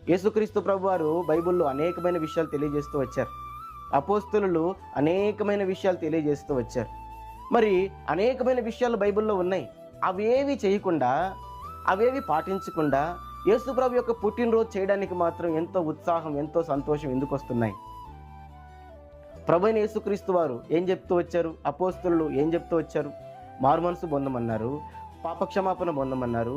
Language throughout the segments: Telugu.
యేసుక్రీస్తు ప్రభువారు బైబిల్లో అనేకమైన విషయాలు తెలియజేస్తూ వచ్చారు. అపోస్తలులు అనేకమైన విషయాలు తెలియజేస్తూ వచ్చారు. మరి అనేకమైన విషయాలు బైబిల్లో ఉన్నాయి. అవేవి చేయకుండా, అవేవి పాటించకుండా యేసు ప్రభు యొక్క పుట్టినరోజు చేయడానికి మాత్రం ఎంతో ఉత్సాహం, ఎంతో సంతోషం ఎందుకు వస్తున్నాయి? ప్రభువైన యేసుక్రీస్తు వారు ఏం చెప్తూ వచ్చారు? అపోస్తలులు ఏం చెప్తూ వచ్చారు? మారుమనసు పొందమన్నారు, పాపక్షమాపణ పొందమన్నారు,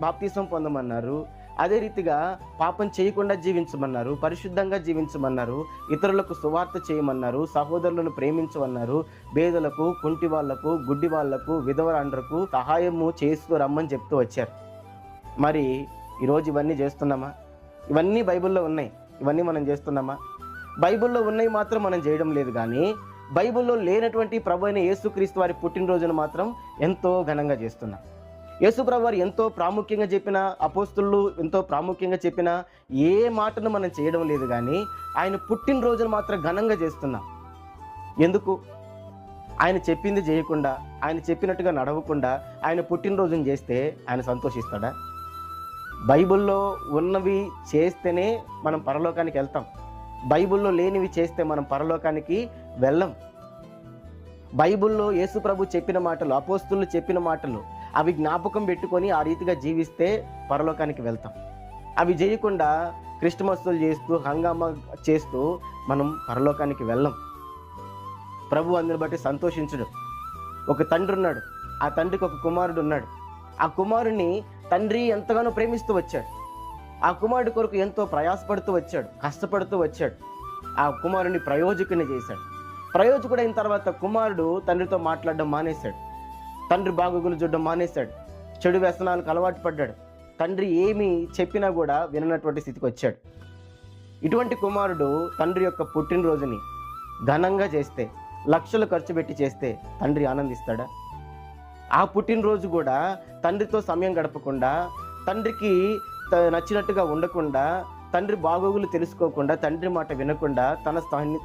బాప్తిసం పొందమన్నారు. అదే రీతిగా పాపం చేయకుండా జీవించమన్నారు, పరిశుద్ధంగా జీవించమన్నారు, ఇతరులకు సువార్త చేయమన్నారు, సహోదరులను ప్రేమించమన్నారు, పేదలకు, కుంటి వాళ్లకు, గుడ్డి వాళ్లకు, విధవరాండ్రకు సహాయము చేస్తూ రమ్మని చెప్తూ వచ్చారు. మరి ఈరోజు ఇవన్నీ చేస్తున్నామా? ఇవన్నీ బైబిల్లో ఉన్నాయి. ఇవన్నీ మనం చేస్తున్నామా? బైబిల్లో ఉన్నాయి మాత్రం మనం చేయడం లేదు. కానీ బైబిల్లో లేనటువంటి ప్రభు అయిన యేసుక్రీస్తు వారి పుట్టినరోజును మాత్రం ఎంతో ఘనంగా చేస్తున్నాం. యేసు ప్రభు వారు ఎంతో ప్రాముఖ్యంగా చెప్పిన, అపోస్తలులు ఎంతో ప్రాముఖ్యంగా చెప్పిన ఏ మాటను మనం చేయడం లేదు. కానీ ఆయన పుట్టినరోజును మాత్రం ఘనంగా చేస్తున్నాం. ఎందుకు? ఆయన చెప్పింది చేయకుండా, ఆయన చెప్పినట్టుగా నడవకుండా ఆయన పుట్టినరోజును చేస్తే ఆయన సంతోషిస్తాడా? బైబిల్లో ఉన్నవి చేస్తేనే మనం పరలోకానికి వెళ్తాం. బైబిల్లో లేనివి చేస్తే మనం పరలోకానికి వెళ్ళం. బైబిల్లో యేసు ప్రభు చెప్పిన మాటలు, అపోస్తలులు చెప్పిన మాటలు అవి జ్ఞాపకం పెట్టుకొని ఆ రీతిగా జీవిస్తే పరలోకానికి వెళ్తాం. అవి చేయకుండా క్రిస్టమస్లు చేస్తూ, హంగామా చేస్తూ మనం పరలోకానికి వెళ్ళం. ప్రభు అందుని బట్టి సంతోషించడు. ఒక తండ్రి ఉన్నాడు, ఆ తండ్రికి ఒక కుమారుడు ఉన్నాడు. ఆ కుమారుడిని తండ్రి ఎంతగానో ప్రేమిస్తూ వచ్చాడు. ఆ కుమారుడి కొరకు ఎంతో ప్రయాసపడుతూ వచ్చాడు, కష్టపడుతూ వచ్చాడు. ఆ కుమారుడిని ప్రయోజకుని చేశాడు. ప్రయోజకుడైన తర్వాత కుమారుడు తండ్రితో మాట్లాడడం మానేశాడు. తండ్రి బాగోగులు చూడడం మానేశాడు. చెడు వ్యసనాలకు అలవాటు పడ్డాడు. తండ్రి ఏమి చెప్పినా కూడా విననటువంటి స్థితికి వచ్చాడు. ఇటువంటి కుమారుడు తండ్రి యొక్క పుట్టినరోజుని ఘనంగా చేస్తే, లక్షలు ఖర్చు పెట్టి చేస్తే తండ్రి ఆనందిస్తాడా? ఆ పుట్టినరోజు కూడా తండ్రితో సమయం గడపకుండా, తండ్రికి నచ్చినట్టుగా ఉండకుండా, తండ్రి బాగోగులు తెలుసుకోకుండా, తండ్రి మాట వినకుండా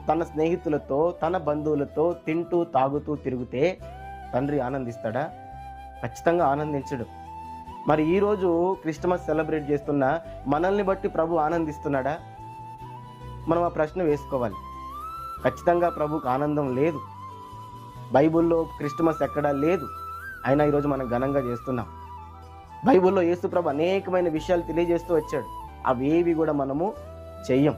తన స్నేహితులతో, తన బంధువులతో తింటూ తాగుతూ తిరిగితే తండ్రి ఆనందిస్తాడా? ఖచ్చితంగా ఆనందించడు. మరి ఈరోజు క్రిస్టమస్ సెలబ్రేట్ చేస్తున్న మనల్ని బట్టి ప్రభు ఆనందిస్తున్నాడా? మనం ఆ ప్రశ్న వేసుకోవాలి. ఖచ్చితంగా ప్రభుకు ఆనందం లేదు. బైబిల్లో క్రిస్టమస్ ఎక్కడా లేదు. అయినా ఈరోజు మనం ఘనంగా చేస్తున్నాం. బైబిల్లో యేసు ప్రభు అనేకమైన విషయాలు తెలియజేస్తూ వచ్చాడు. అవేవి కూడా మనము చెయ్యం.